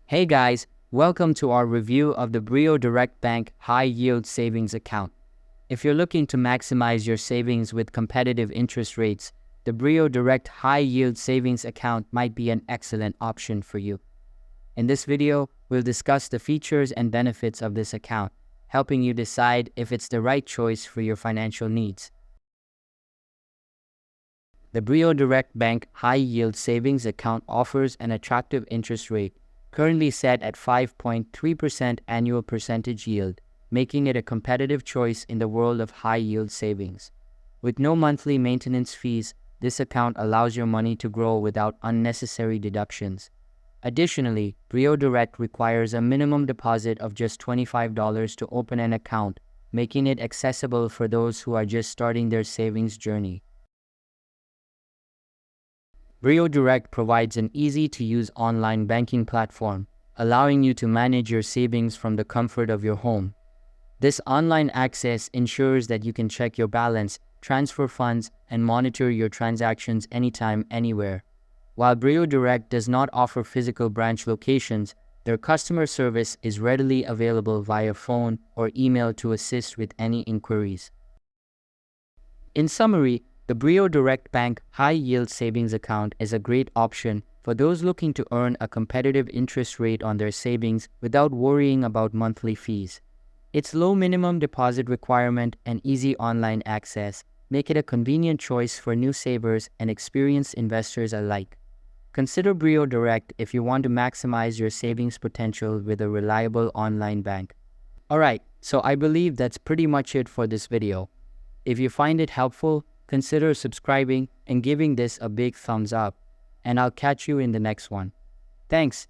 Hey guys, welcome to our review of the Briodirect Bank High Yield Savings account. If you're looking to maximize your savings with competitive interest rates, the Briodirect High Yield Savings account might be an excellent option for you. In this video, we'll discuss the features and benefits of this account, helping you decide if it's the right choice for your financial needs. The Briodirect Bank High Yield Savings account offers an attractive interest rate, currently set at 5.3% annual percentage yield, making it a competitive choice in the world of high-yield savings. With no monthly maintenance fees, this account allows your money to grow without unnecessary deductions. Additionally, Briodirect requires a minimum deposit of just $25 to open an account, making it accessible for those who are just starting their savings journey. Briodirect provides an easy-to-use online banking platform, allowing you to manage your savings from the comfort of your home. This online access ensures that you can check your balance, transfer funds, and monitor your transactions anytime, anywhere. While Briodirect does not offer physical branch locations, their customer service is readily available via phone or email to assist with any inquiries. In summary, the Briodirect Bank High Yield Savings account is a great option for those looking to earn a competitive interest rate on their savings without worrying about monthly fees. Its low minimum deposit requirement and easy online access make it a convenient choice for new savers and experienced investors alike. Consider Briodirect if you want to maximize your savings potential with a reliable online bank. Alright, so I believe that's pretty much it for this video. If you find it helpful, consider subscribing and giving this a big thumbs up, and I'll catch you in the next one. Thanks.